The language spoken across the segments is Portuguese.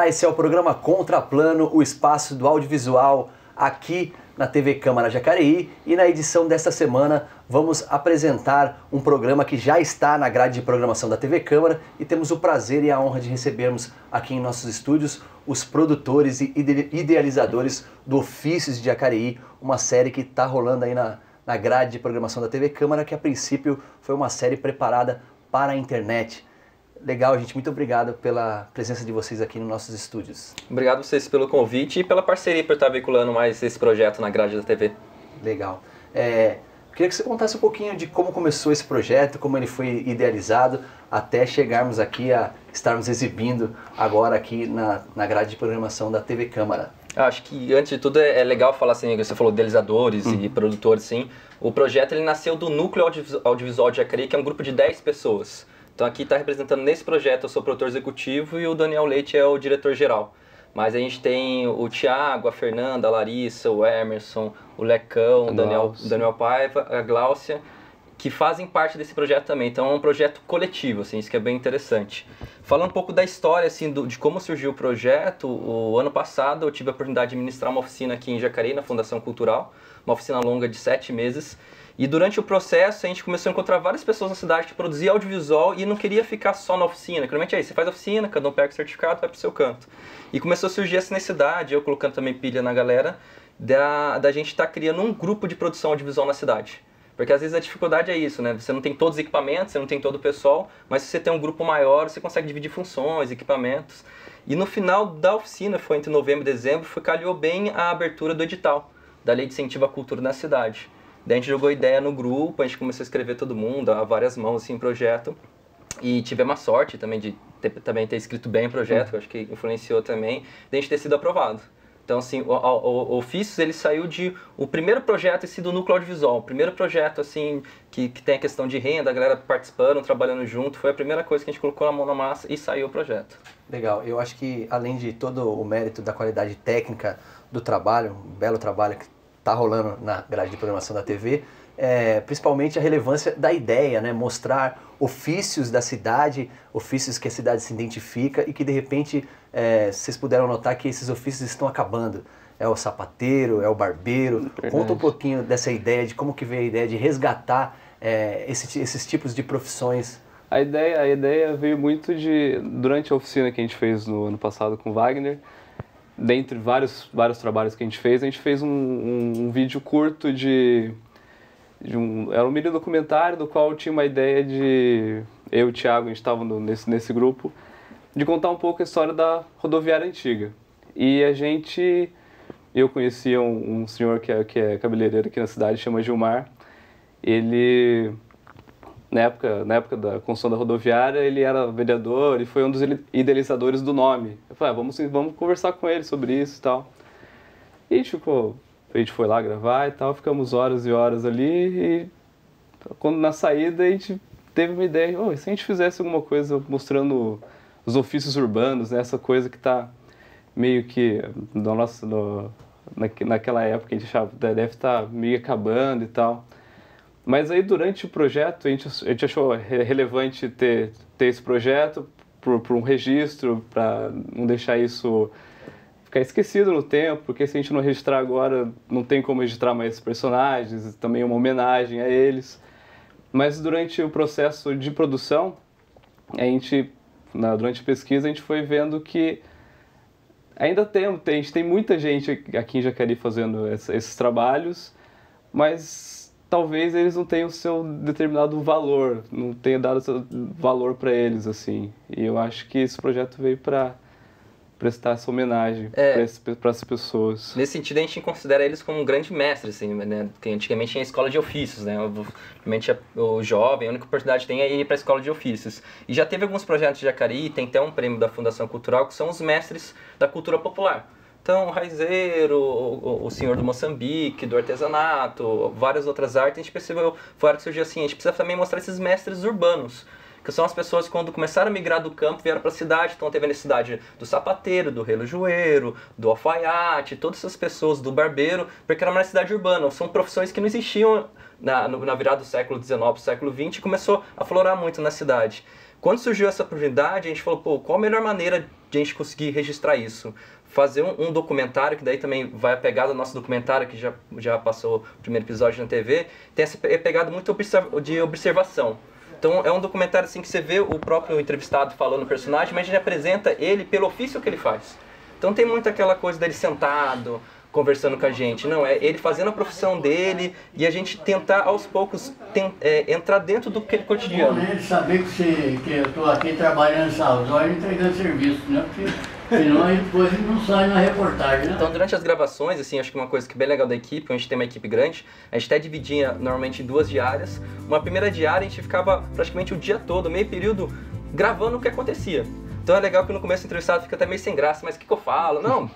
Olá, esse é o programa Contraplano, o espaço do audiovisual aqui na TV Câmara Jacareí, e na edição desta semana vamos apresentar um programa que já está na grade de programação da TV Câmara e temos o prazer e a honra de recebermos aqui em nossos estúdios os produtores e idealizadores do Ofícios de Jacareí, uma série que está rolando aí na grade de programação da TV Câmara, que a princípio foi uma série preparada para a internet. Legal, gente. Muito obrigado pela presença de vocês aqui nos nossos estúdios. Obrigado a vocês pelo convite e pela parceria por estar veiculando mais esse projeto na grade da TV. Legal. Queria que você contasse um pouquinho de como começou esse projeto, como ele foi idealizado, até chegarmos aqui a estarmos exibindo agora aqui na grade de programação da TV Câmara. Acho que, antes de tudo, é legal falar assim, você falou idealizadores e produtores, sim. O projeto ele nasceu do Núcleo Audiovisual de Jacareí, que é um grupo de 10 pessoas. Então aqui está representando nesse projeto, eu sou o produtor executivo e o Daniel Leite é o diretor-geral. Mas a gente tem o Thiago, a Fernanda, a Larissa, o Emerson, o Lecão, o Daniel Paiva, a Gláucia, que fazem parte desse projeto também. Então é um projeto coletivo, assim, isso que é bem interessante. Falando um pouco da história, assim, de como surgiu o projeto, o ano passado eu tive a oportunidade de ministrar uma oficina aqui em Jacareí, na Fundação Cultural, uma oficina longa de 7 meses. E durante o processo a gente começou a encontrar várias pessoas na cidade que produziam audiovisual e não queria ficar só na oficina. Geralmente é isso, você faz a oficina, cada um pega o certificado e vai pro seu canto. E começou a surgir essa necessidade, eu colocando também pilha na galera, da gente estar criando um grupo de produção audiovisual na cidade. Porque às vezes a dificuldade é isso, né? Você não tem todos os equipamentos, você não tem todo o pessoal, mas se você tem um grupo maior, você consegue dividir funções, equipamentos. E no final da oficina, foi entre novembro e dezembro, calhou bem a abertura do edital, da Lei de Incentivo à Cultura na cidade. Daí a gente jogou ideia no grupo, a gente começou a escrever todo mundo, a várias mãos assim, em projeto. E tivemos a sorte também de ter escrito bem o projeto, que eu acho que influenciou também, de a gente ter sido aprovado. Então, assim, o Ofícios, ele saiu de... O primeiro projeto esse do Núcleo Audiovisual, o primeiro projeto, assim, que tem a questão de renda, a galera participando, trabalhando junto, foi a primeira coisa que a gente colocou a mão na massa e saiu o projeto. Legal. Eu acho que, além de todo o mérito da qualidade técnica do trabalho, um belo trabalho que está rolando na grade de programação da TV, principalmente a relevância da ideia, né? Mostrar ofícios da cidade, ofícios que a cidade se identifica e que de repente vocês puderam notar que esses ofícios estão acabando. É o sapateiro, é o barbeiro. Verdade. Conta um pouquinho dessa ideia, de como que veio a ideia de resgatar esses tipos de profissões. A ideia veio muito durante a oficina que a gente fez no ano passado com o Wagner. Dentre vários trabalhos que a gente fez um vídeo curto era um mini documentário do qual tinha uma ideia de... Eu e o Thiago, a gente estava nesse grupo, de contar um pouco a história da rodoviária antiga. E eu conhecia um senhor que é cabeleireiro aqui na cidade, chama Gilmar. Ele... Na época da construção da rodoviária, ele era vereador e foi um dos idealizadores do nome. Eu falei, vamos conversar com ele sobre isso e tal. E a gente foi lá gravar e tal, ficamos horas e horas ali e quando na saída a gente teve uma ideia, e se a gente fizesse alguma coisa mostrando os ofícios urbanos, né, essa coisa que está meio que naquela época a gente achava deve estar meio acabando e tal. Mas aí durante o projeto a gente achou relevante ter esse projeto por um registro, para não deixar isso ficar esquecido no tempo, porque se a gente não registrar agora, não tem como registrar mais esses personagens, também uma homenagem a eles. Mas durante o processo de produção, durante a pesquisa, a gente foi vendo que ainda a gente tem muita gente aqui em Jacareí fazendo esses trabalhos, mas talvez eles não tenham o seu determinado valor, não tenha dado seu valor para eles, assim. E eu acho que esse projeto veio para prestar essa homenagem para essas pessoas. Nesse sentido, a gente considera eles como um grande mestre, assim, né? Porque antigamente tinha escola de ofícios, né? Obviamente o jovem, a única oportunidade que tem é ir para a escola de ofícios. E já teve alguns projetos de Jacareí, tem até um prêmio da Fundação Cultural, que são os mestres da cultura popular. Então, o raizeiro, o senhor do Moçambique, do artesanato, várias outras artes, a gente percebeu, foi a hora que surgiu assim, a gente precisa também mostrar esses mestres urbanos, que são as pessoas que quando começaram a migrar do campo, vieram para a cidade, então teve a necessidade do sapateiro, do relojoeiro, do alfaiate, todas essas pessoas, do barbeiro, porque era uma cidade urbana, são profissões que não existiam na virada do século XIX para o século XX, e começou a aflorar muito na cidade. Quando surgiu essa oportunidade, a gente falou, pô, qual a melhor maneira de a gente conseguir registrar isso? Fazer um documentário, que daí também vai a pegada do nosso documentário, que já passou o primeiro episódio na TV, tem essa pegada muito de observação. Então é um documentário assim que você vê o próprio entrevistado falando o personagem, mas a gente apresenta ele pelo ofício que ele faz. Então tem muito aquela coisa dele sentado, conversando com a gente. Não, é ele fazendo a profissão dele e a gente tentar aos poucos entrar dentro do que ele cotidiano. É bom ele saber que eu estou aqui trabalhando nessas horas entregando serviço, né? Porque senão depois ele não sai na reportagem, né? Então durante as gravações, assim, acho que uma coisa que é bem legal da equipe, a gente tem uma equipe grande, a gente até dividia normalmente em 2 diárias. Uma primeira diária a gente ficava praticamente o dia todo, meio período, gravando o que acontecia. Então é legal que no começo do entrevistado fica até meio sem graça, mas o que eu falo? Não,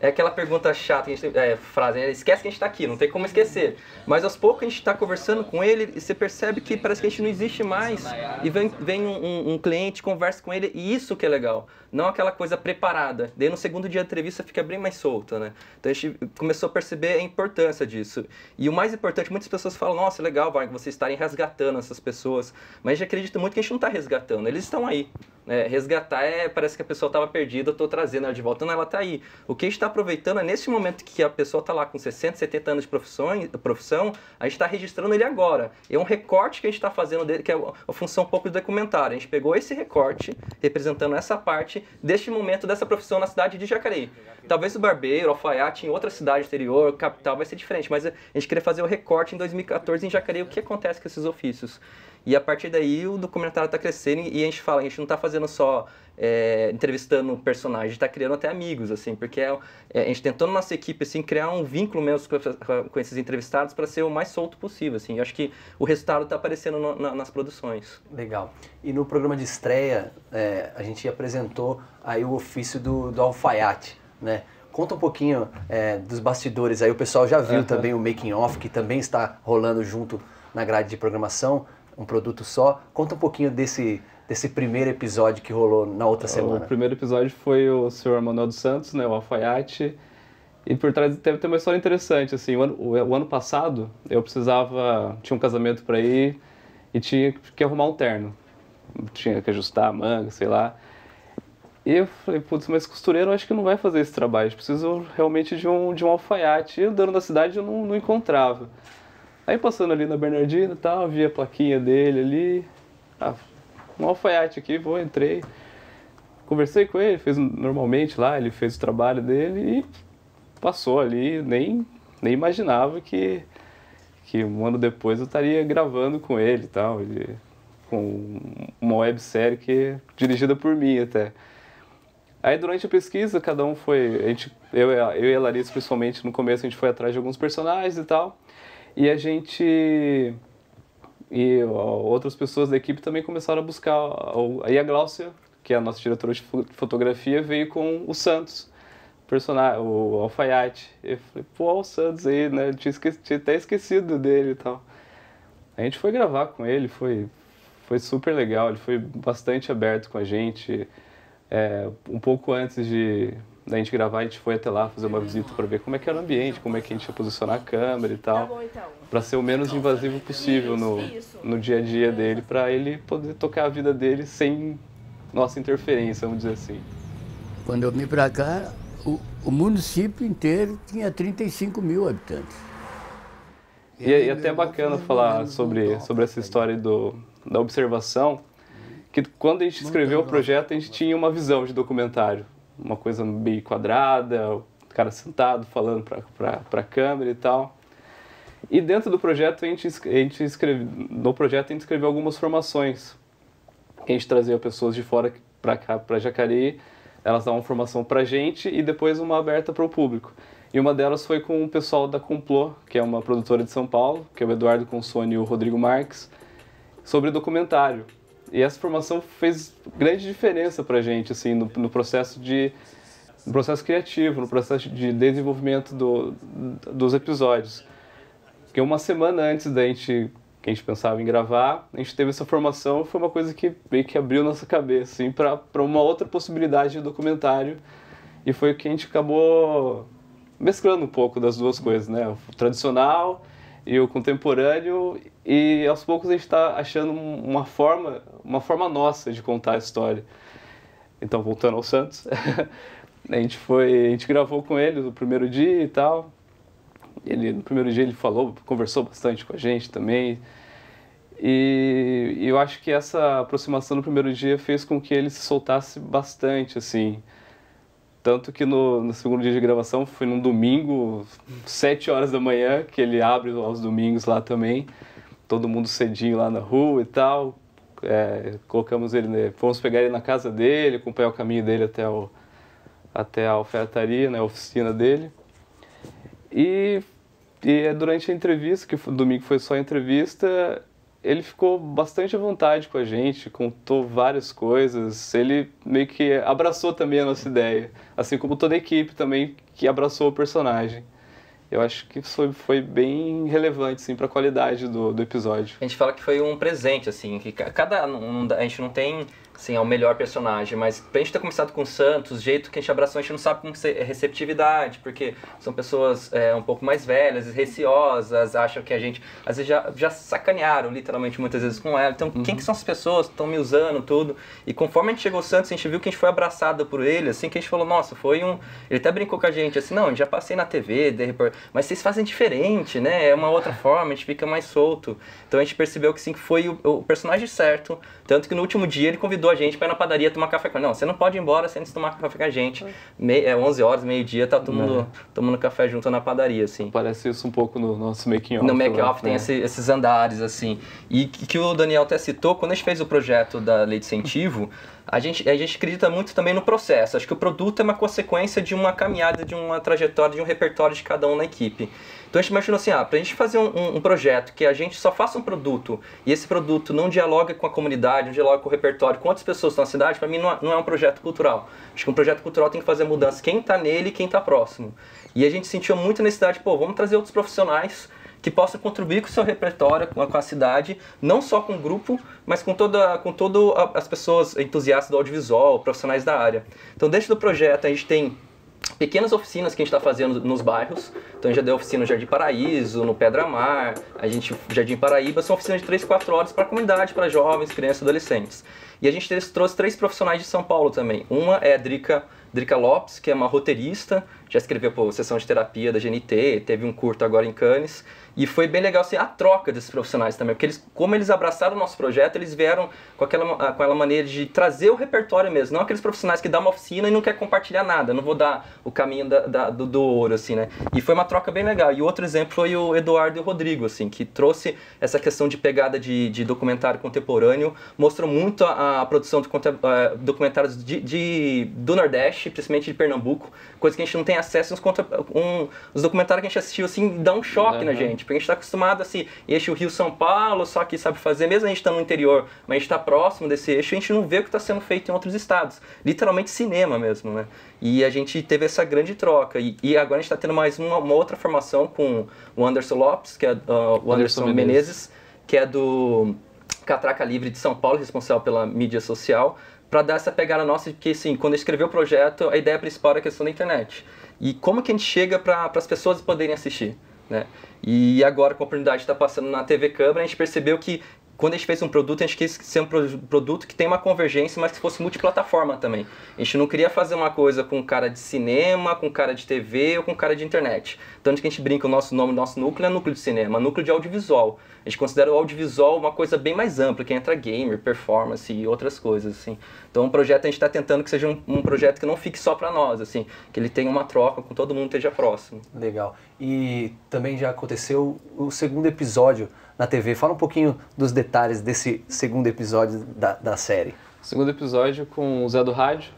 é aquela pergunta chata, que a gente, frase, né? Esquece que a gente está aqui, não tem como esquecer. Mas aos poucos a gente está conversando com ele e você percebe que parece que a gente não existe mais. E vem um cliente, conversa com ele e isso que é legal. Não aquela coisa preparada. Daí no segundo dia da entrevista fica bem mais solta, né? Então a gente começou a perceber a importância disso. E o mais importante, muitas pessoas falam, nossa, legal, Wagner, vocês estarem resgatando essas pessoas. Mas a gente acredita muito que a gente não está resgatando, eles estão aí. Resgatar parece que a pessoa estava perdida, eu estou trazendo ela de volta. Não, ela está aí. O que a gente está aproveitando é nesse momento que a pessoa está lá com 60, 70 anos de profissão, a gente está registrando ele agora. É um recorte que a gente está fazendo dele, que é a função um pouco do documentário. A gente pegou esse recorte, representando essa parte deste momento dessa profissão na cidade de Jacareí. Talvez o barbeiro, o alfaiate em outra cidade exterior, capital, vai ser diferente, mas a gente queria fazer o recorte em 2014 em Jacareí, o que acontece com esses ofícios. E a partir daí o documentário está crescendo e a gente fala, a gente não está fazendo só entrevistando personagens, a gente está criando até amigos, assim, porque a gente tentou na nossa equipe assim, criar um vínculo mesmo com esses entrevistados para ser o mais solto possível. Assim. Eu acho que o resultado está aparecendo nas produções. Legal. E no programa de estreia, a gente apresentou aí o ofício do alfaiate, né? Conta um pouquinho dos bastidores, aí o pessoal já viu também o making of, que também está rolando junto na grade de programação, um produto só. Conta um pouquinho desse primeiro episódio que rolou na outra semana. O primeiro episódio foi o senhor Manuel dos Santos, né, o alfaiate, e por trás teve uma história interessante, assim, o ano passado eu tinha um casamento para ir e tinha que arrumar um terno, tinha que ajustar a manga, sei lá, e eu falei, putz, mas costureiro eu acho que não vai fazer esse trabalho, preciso realmente de um alfaiate, e andando na cidade eu não encontrava. Aí passando ali na Bernardina e tal, vi a plaquinha dele ali, um alfaiate aqui, entrei, conversei com ele, fez normalmente lá, ele fez o trabalho dele e passou ali, nem imaginava que um ano depois eu estaria gravando com ele e tal, com uma websérie dirigida por mim até. Aí durante a pesquisa, cada um foi, eu e a Larissa principalmente, no começo a gente foi atrás de alguns personagens e tal, e outras pessoas da equipe também começaram a buscar. Aí a Gláucia, que é a nossa diretora de fotografia, veio com o Santos, o alfaiate. Eu falei, pô, o Santos aí, né? Eu tinha até esquecido dele e tal. A gente foi gravar com ele, foi super legal, ele foi bastante aberto com a gente. Um pouco antes da gente gravar, a gente foi até lá fazer uma visita para ver como é que era o ambiente, como é que a gente ia posicionar a câmera e tal, para ser o menos invasivo possível no dia a dia dele, para ele poder tocar a vida dele sem nossa interferência, vamos dizer assim. Quando eu vim para cá, o município inteiro tinha 35 mil habitantes. E até é bacana falar sobre essa história da observação, que quando a gente escreveu o projeto, a gente tinha uma visão de documentário. Uma coisa meio quadrada, o cara sentado falando para a câmera e tal. E dentro do projeto no projeto a gente escreveu algumas formações. A gente trazia pessoas de fora para cá, para Jacareí, elas davam formação para a gente e depois uma aberta para o público. E uma delas foi com o pessoal da Complô, que é uma produtora de São Paulo, que é o Eduardo Consone e o Rodrigo Marques, sobre documentário. E essa formação fez grande diferença para a gente, assim, no processo criativo, no processo de desenvolvimento dos episódios. Porque uma semana antes que a gente pensava em gravar, a gente teve essa formação, foi uma coisa que meio que abriu nossa cabeça, assim, para uma outra possibilidade de documentário. E foi o que a gente acabou mesclando um pouco das duas coisas, né? O tradicional e o contemporâneo, e aos poucos a gente está achando uma forma nossa de contar a história. Então, voltando ao Santos, a gente gravou com ele no primeiro dia e tal. No primeiro dia ele conversou bastante com a gente também. E eu acho que essa aproximação no primeiro dia fez com que ele se soltasse bastante, assim. Tanto que no segundo dia de gravação, foi num domingo, 7 horas da manhã, que ele abre aos domingos lá também. Todo mundo cedinho lá na rua e tal. Colocamos ele, né, fomos pegar ele na casa dele, acompanhar o caminho dele até a alfaiataria, né, a oficina dele. E durante a entrevista, que domingo foi só a entrevista, ele ficou bastante à vontade com a gente, contou várias coisas, ele meio que abraçou também a nossa ideia, assim como toda a equipe também que abraçou o personagem. Eu acho que foi bem relevante, assim, para a qualidade do episódio. A gente fala que foi um presente, assim, que a gente não tem, assim, é o melhor personagem, mas pra gente ter começado com o Santos, o jeito que a gente abraçou, a gente não sabe como ser receptividade, porque são pessoas um pouco mais velhas, receosas, acham que a gente, às vezes já sacanearam, literalmente, muitas vezes com ela. Então, quem que são as pessoas que estão me usando, tudo? E conforme a gente chegou ao Santos, a gente viu que a gente foi abraçado por ele, assim, que a gente falou, nossa, ele até brincou com a gente, assim, não, já passei na TV, mas vocês fazem diferente, né? É uma outra forma, a gente fica mais solto. Então a gente percebeu que sim, que foi o personagem certo. Tanto que no último dia ele convidou a gente para ir na padaria tomar café com ele. Não, você não pode ir embora sem antes tomar café com a gente. 11 horas, meio-dia, tá todo mundo tomando café junto na padaria, assim. Parece isso um pouco no nosso making-off. No making-off tem esses andares, assim. E que o Daniel até citou, quando a gente fez o projeto da Lei de Incentivo, a gente acredita muito também no processo. Acho que o produto é uma consequência de uma caminhada, de uma trajetória, de um repertório de cada um na equipe. Então a gente imaginou assim, pra gente fazer um projeto que a gente só faça um produto e esse produto não dialoga com a comunidade, não dialoga com o repertório, com outras pessoas que estão na cidade, para mim não é um projeto cultural. Acho que um projeto cultural tem que fazer mudança quem está nele e quem está próximo. E a gente sentiu muita necessidade, vamos trazer outros profissionais que possam contribuir com o seu repertório, com a cidade, não só com o grupo, mas com todas as pessoas entusiastas do audiovisual, profissionais da área. Então, dentro do projeto, a gente tem pequenas oficinas que a gente está fazendo nos bairros. Então, a gente já deu oficina no Jardim Paraíso, no Pedra Mar, Jardim Paraíba, são oficinas de 3, 4 horas para a comunidade, para jovens, crianças e adolescentes. E a gente trouxe 3 profissionais de São Paulo também. Uma é a Drica Lopes, que é uma roteirista, já escreveu sessão de terapia da GNT, teve um curto agora em Cannes. E foi bem legal assim, a troca desses profissionais também, porque como eles abraçaram o nosso projeto, eles vieram com aquela maneira de trazer o repertório mesmo, não aqueles profissionais que dão uma oficina e não quer compartilhar nada, não vou dar o caminho do ouro, assim, né? E foi uma troca bem legal. E outro exemplo foi o Eduardo e o Rodrigo, assim, que trouxe essa questão de pegada de documentário contemporâneo, mostrou muito a produção de documentários do Nordeste, principalmente de Pernambuco, coisa que a gente não tem acesso, os documentários que a gente assistiu, assim, dá um choque na gente. Porque a gente está acostumado a eixo Rio-São Paulo, só que sabe fazer, mesmo a gente está no interior, mas a gente está próximo desse eixo, a gente não vê o que está sendo feito em outros estados. Literalmente cinema mesmo, né? E a gente teve essa grande troca. E agora a gente está tendo mais uma outra formação com o Anderson Lopes, que é o Anderson Menezes, que é do Catraca Livre de São Paulo, responsável pela mídia social, para dar essa pegada nossa, porque assim, quando eu escrevi o projeto, a ideia principal era a questão da internet. E como que a gente chega para as pessoas poderem assistir, né? E agora, com a oportunidade de estar passando na TV Câmara, a gente percebeu que quando a gente fez um produto, a gente quis ser um produto que tem uma convergência, mas que fosse multiplataforma também. A gente não queria fazer uma coisa com cara de cinema, com cara de TV ou com cara de internet. Tanto que a gente brinca, o nosso nome, o nosso núcleo é núcleo de cinema, núcleo de audiovisual. A gente considera o audiovisual uma coisa bem mais ampla, que entra gamer, performance e outras coisas, assim. Então, o projeto a gente está tentando que seja um projeto que não fique só para nós, assim, que ele tenha uma troca com todo mundo, esteja próximo. Legal. E também já aconteceu o segundo episódio na TV. Fala um pouquinho dos detalhes desse segundo episódio da série. Segundo episódio com o Zé do Rádio,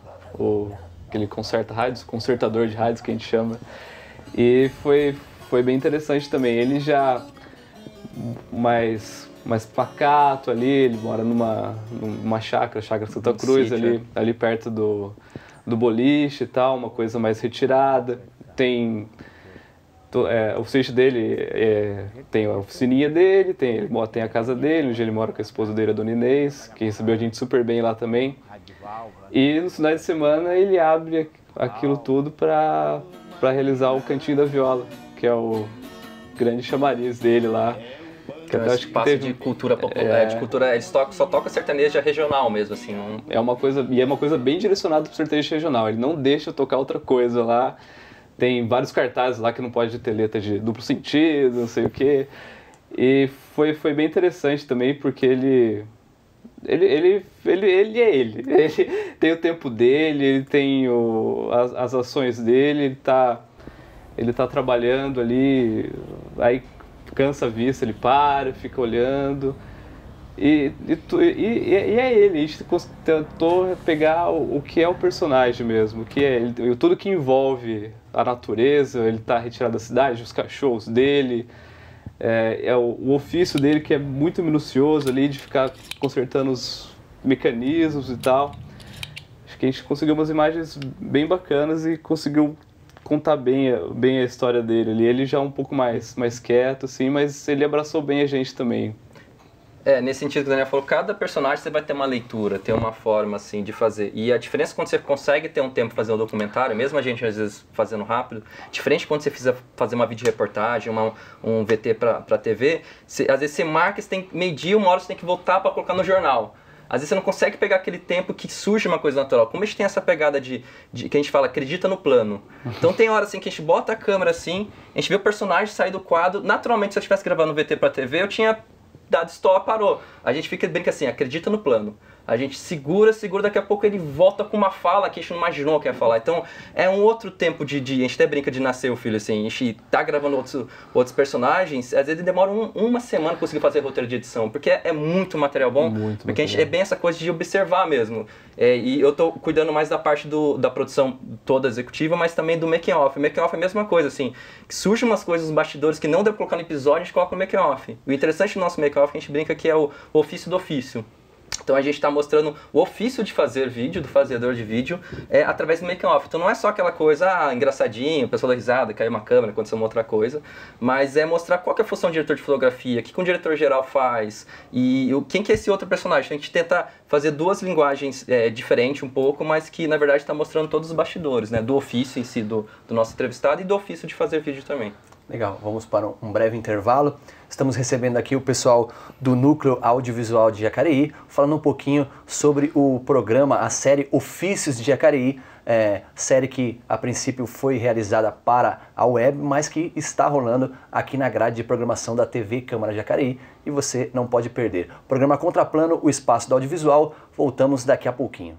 aquele conserta rádios, consertador de rádios que a gente chama. E foi bem interessante também. Ele já mais pacato ali, ele mora numa chácara Santa Cruz, sítio, ali perto do boliche e tal, uma coisa mais retirada. O sítio dele tem a oficininha dele, tem a casa dele, onde ele mora com a esposa dele, a Dona Inês, que recebeu a gente super bem lá também. E nos finais de semana ele abre aquilo tudo para realizar o Cantinho da Viola, que é grande chamariz dele lá. Que é um espaço de cultura popular, de cultura, eles só toca sertaneja regional mesmo, assim. Não... É uma coisa bem direcionada pro sertanejo regional, ele não deixa tocar outra coisa lá. Tem vários cartazes lá que não pode ter letra de duplo sentido, não sei o quê. E foi bem interessante também, porque ele é ele. Ele tem o tempo dele, ele tem as ações dele, ele tá trabalhando ali, aí cansa a vista, ele para, fica olhando. E é ele, a gente tentou pegar o que é o personagem mesmo, o que é ele, tudo que envolve a natureza, ele tá retirado da cidade, os cachorros dele, o ofício dele que é muito minucioso ali, de ficar consertando os mecanismos e tal. Acho que a gente conseguiu umas imagens bem bacanas e conseguiu contar bem a história dele ali. Ele já é um pouco mais quieto, assim, mas ele abraçou bem a gente também. Nesse sentido que o Daniel falou, cada personagem você vai ter uma leitura, ter uma forma assim de fazer. E a diferença quando você consegue ter um tempo para fazer um documentário, mesmo a gente às vezes fazendo rápido, diferente quando você precisa fazer uma videoreportagem, um VT para TV, às vezes você marca, você tem que medir, uma hora você tem que voltar para colocar no jornal. Às vezes você não consegue pegar aquele tempo que surge uma coisa natural. Como a gente tem essa pegada de que a gente fala, acredita no plano. Então tem hora assim que a gente bota a câmera assim, a gente vê o personagem sair do quadro. Naturalmente, se eu estivesse gravando um VT para TV, eu tinha dado stop, parou. A gente brinca assim, acredita no plano. A gente segura, daqui a pouco ele volta com uma fala que a gente não imaginou que ia falar. Então é um outro tempo a gente até brinca de nascer o filho, assim, a gente tá gravando outros personagens, às vezes demora uma semana pra conseguir fazer roteiro de edição, porque é muito material bom, porque a gente é bem essa coisa de observar mesmo. E eu tô cuidando mais da parte da produção toda executiva, mas também do making off. O making off é a mesma coisa, assim, que surgem umas coisas nos bastidores que não deve colocar no episódio, a gente coloca no making off. O interessante do nosso making off, a gente brinca que é o ofício do ofício. Então a gente está mostrando o ofício de fazer vídeo, do fazedor de vídeo, através do making-off. Então não é só aquela coisa, engraçadinho, o pessoal dá risada, caiu uma câmera, aconteceu uma outra coisa, mas é mostrar qual que é a função do diretor de fotografia, o que um diretor geral faz, e quem que é esse outro personagem. Então, a gente tenta fazer duas linguagens diferentes um pouco, mas que na verdade está mostrando todos os bastidores, né, do ofício em si do nosso entrevistado e do ofício de fazer vídeo também. Legal, vamos para um breve intervalo. Estamos recebendo aqui o pessoal do Núcleo Audiovisual de Jacareí, falando um pouquinho sobre o programa, a série Ofícios de Jacareí, série que a princípio foi realizada para a web, mas que está rolando aqui na grade de programação da TV Câmara de Jacareí e você não pode perder. Programa Contraplano, o espaço do audiovisual, voltamos daqui a pouquinho.